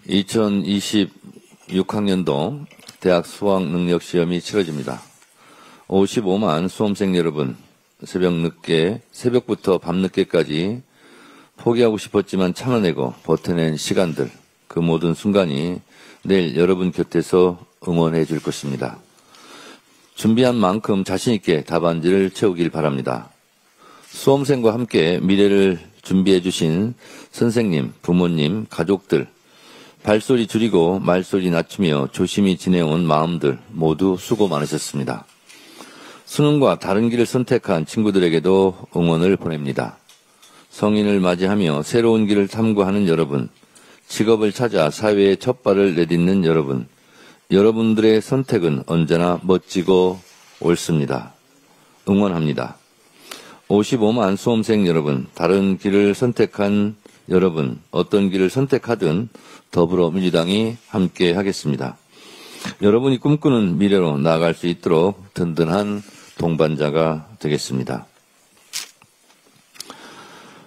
2026학년도 대학 수학능력시험이 치러집니다. 55만 수험생 여러분, 새벽부터 밤늦게까지 포기하고 싶었지만 참아내고 버텨낸 시간들, 그 모든 순간이 내일 여러분 곁에서 응원해 줄 것입니다. 준비한 만큼 자신있게 답안지를 채우길 바랍니다. 수험생과 함께 미래를 준비해 주신 선생님, 부모님, 가족들, 발소리 줄이고 말소리 낮추며 조심히 지내온 마음들 모두 수고 많으셨습니다. 수능과 다른 길을 선택한 친구들에게도 응원을 보냅니다. 성인을 맞이하며 새로운 길을 탐구하는 여러분, 직업을 찾아 사회에 첫 발을 내딛는 여러분, 여러분들의 선택은 언제나 멋지고 옳습니다. 응원합니다. 55만 수험생 여러분, 다른 길을 선택한 여러분, 어떤 길을 선택하든 더불어민주당이 함께 하겠습니다. 여러분이 꿈꾸는 미래로 나아갈 수 있도록 든든한 동반자가 되겠습니다.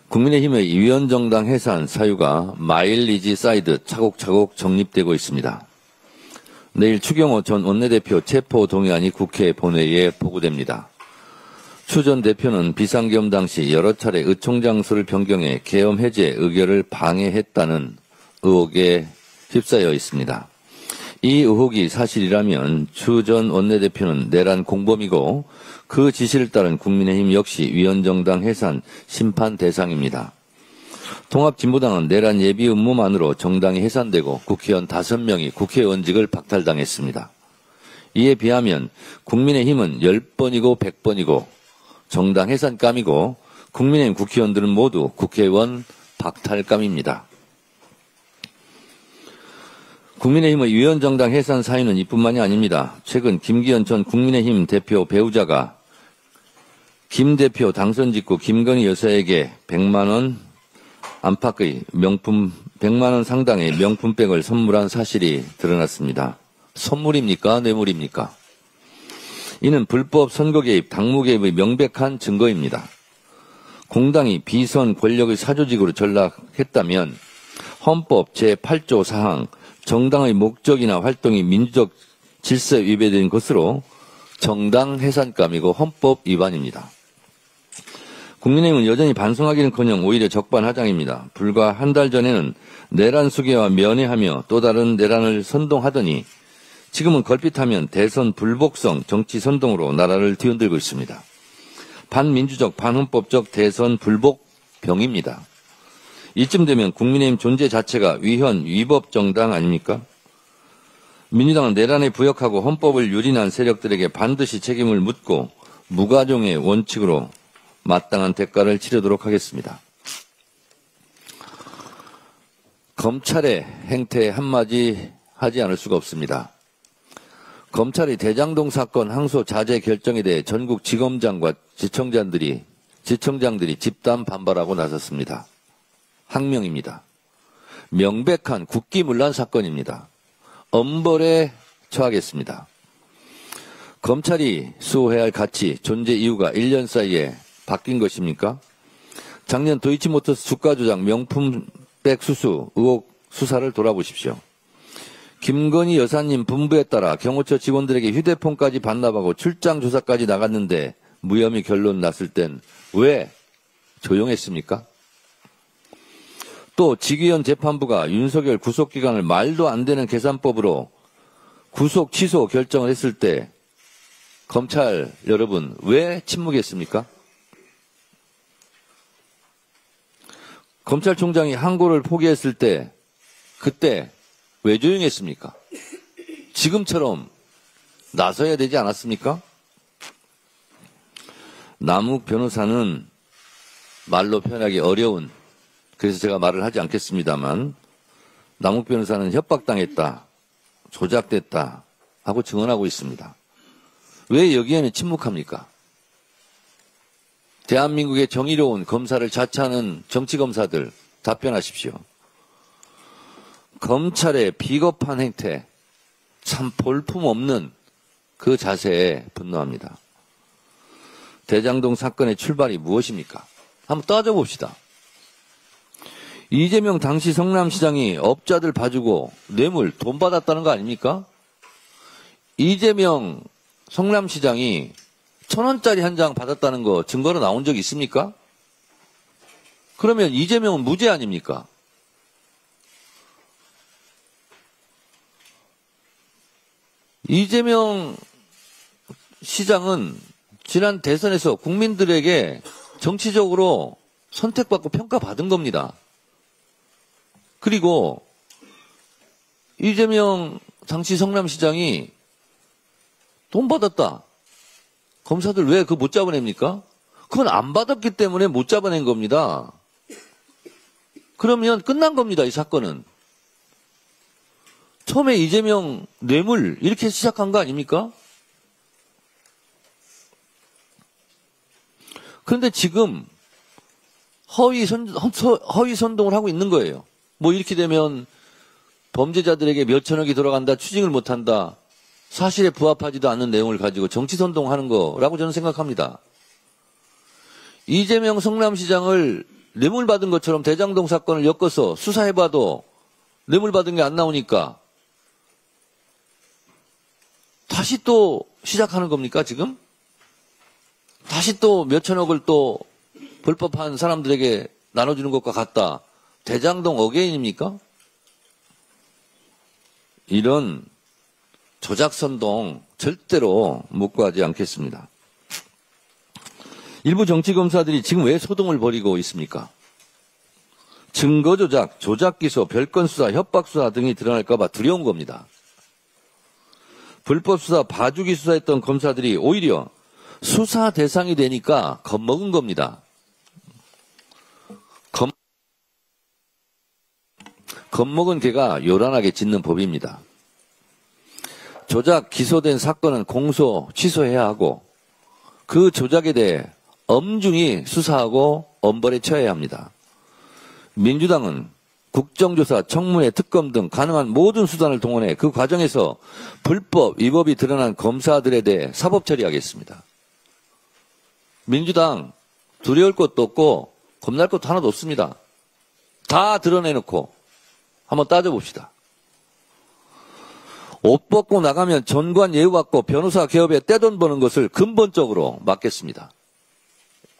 국민의힘의 위원정당 해산 사유가 마일리지 쌓이듯 차곡차곡 정립되고 있습니다. 내일 추경호 전 원내대표 체포 동의안이 국회 본회의에 보고됩니다. 추 전 대표는 비상계엄 당시 여러 차례 의총장소를 변경해 계엄 해제 의결을 방해했다는 의혹에 휩싸여 있습니다. 이 의혹이 사실이라면 추 전 원내대표는 내란 공범이고 그 지시를 따른 국민의힘 역시 위원정당 해산 심판 대상입니다. 통합진보당은 내란 예비 음모만으로 정당이 해산되고 국회의원 5명이 국회의원직을 박탈당했습니다. 이에 비하면 국민의힘은 10번이고 100번이고 정당 해산감이고 국민의힘 국회의원들은 모두 국회의원 박탈감입니다. 국민의힘의 위원정당 해산 사유는 이뿐만이 아닙니다. 최근 김기현 전 국민의힘 대표 배우자가 김 대표 당선 직후 김건희 여사에게 100만 원 안팎의 100만 원 상당의 명품백을 선물한 사실이 드러났습니다. 선물입니까? 뇌물입니까? 이는 불법 선거 개입, 당무 개입의 명백한 증거입니다. 공당이 비선 권력의 사조직으로 전락했다면 헌법 제8조 사항 정당의 목적이나 활동이 민주적 질서에 위배된 것으로 정당 해산감이고 헌법 위반입니다. 국민의힘은 여전히 반성하기는커녕 오히려 적반하장입니다. 불과 한 달 전에는 내란 수괴와 면회하며 또 다른 내란을 선동하더니 지금은 걸핏하면 대선 불복성 정치 선동으로 나라를 뒤흔들고 있습니다. 반민주적, 반헌법적 대선 불복병입니다. 이쯤 되면 국민의힘 존재 자체가 위헌, 위법 정당 아닙니까? 민주당은 내란에 부역하고 헌법을 유린한 세력들에게 반드시 책임을 묻고 무가종의 원칙으로 마땅한 대가를 치르도록 하겠습니다. 검찰의 행태에 한마디 하지 않을 수가 없습니다. 검찰이 대장동 사건 항소 자제 결정에 대해 전국 지검장과 지청장들이 집단 반발하고 나섰습니다. 항명입니다. 명백한 국기문란 사건입니다. 엄벌에 처하겠습니다. 검찰이 수호해야 할 가치, 존재 이유가 1년 사이에 바뀐 것입니까? 작년 도이치모터스 주가 조작 명품백 수수 의혹 수사를 돌아보십시오. 김건희 여사님 분부에 따라 경호처 직원들에게 휴대폰까지 반납하고 출장 조사까지 나갔는데 무혐의 결론 났을 땐 왜 조용했습니까? 또 직위원 재판부가 윤석열 구속기간을 말도 안 되는 계산법으로 구속 취소 결정을 했을 때 검찰 여러분 왜 침묵했습니까? 검찰총장이 항고를 포기했을 때 그때 왜 조용했습니까? 지금처럼 나서야 되지 않았습니까? 남욱 변호사는 말로 표현하기 어려운, 그래서 제가 말을 하지 않겠습니다만 남욱 변호사는 협박당했다, 조작됐다 하고 증언하고 있습니다. 왜 여기에는 침묵합니까? 대한민국의 정의로운 검사를 자처하는 정치검사들 답변하십시오. 검찰의 비겁한 행태, 참 볼품없는 그 자세에 분노합니다. 대장동 사건의 출발이 무엇입니까? 한번 따져봅시다. 이재명 당시 성남시장이 업자들 봐주고 뇌물 돈 받았다는 거 아닙니까? 이재명 성남시장이 1,000원짜리 한 장 받았다는 거 증거로 나온 적 있습니까? 그러면 이재명은 무죄 아닙니까? 이재명 시장은 지난 대선에서 국민들에게 정치적으로 선택받고 평가받은 겁니다. 그리고 이재명 당시 성남시장이 돈 받았다. 검사들 왜 그거 못 잡아냅니까? 그건 안 받았기 때문에 못 잡아낸 겁니다. 그러면 끝난 겁니다, 이 사건은. 처음에 이재명 뇌물 이렇게 시작한 거 아닙니까? 그런데 지금 허위 선동을 하고 있는 거예요. 뭐 이렇게 되면 범죄자들에게 몇천억이 돌아간다, 추징을 못한다, 사실에 부합하지도 않는 내용을 가지고 정치 선동하는 거라고 저는 생각합니다. 이재명 성남시장을 뇌물 받은 것처럼 대장동 사건을 엮어서 수사해봐도 뇌물 받은 게 안 나오니까 다시 또 시작하는 겁니까, 지금? 다시 또 몇천억을 또 불법한 사람들에게 나눠주는 것과 같다. 대장동 어게인입니까? 이런 조작선동 절대로 묵과하지 않겠습니다. 일부 정치검사들이 지금 왜 소동을 벌이고 있습니까? 증거조작, 조작기소, 별건수사, 협박수사 등이 드러날까 봐 두려운 겁니다. 불법수사, 봐주기 수사했던 검사들이 오히려 수사 대상이 되니까 겁먹은 겁니다. 겁먹은 개가 요란하게 짖는 법입니다. 조작 기소된 사건은 공소 취소해야 하고 그 조작에 대해 엄중히 수사하고 엄벌에 처해야 합니다. 민주당은 국정조사, 청문회, 특검 등 가능한 모든 수단을 동원해 그 과정에서 불법, 위법이 드러난 검사들에 대해 사법 처리하겠습니다. 민주당 두려울 것도 없고 겁날 것도 하나도 없습니다. 다 드러내놓고 한번 따져봅시다. 옷 벗고 나가면 전관 예우받고 변호사 개업에 떼돈 버는 것을 근본적으로 막겠습니다.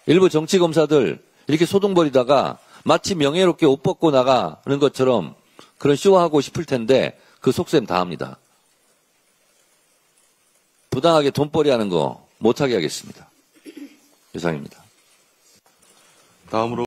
일부 정치검사들 이렇게 소동 벌이다가 마치 명예롭게 옷 벗고 나가는 것처럼 그런 쇼하고 싶을 텐데 그 속셈 다 합니다. 부당하게 돈벌이 하는 거 못하게 하겠습니다. 이상입니다. 다음으로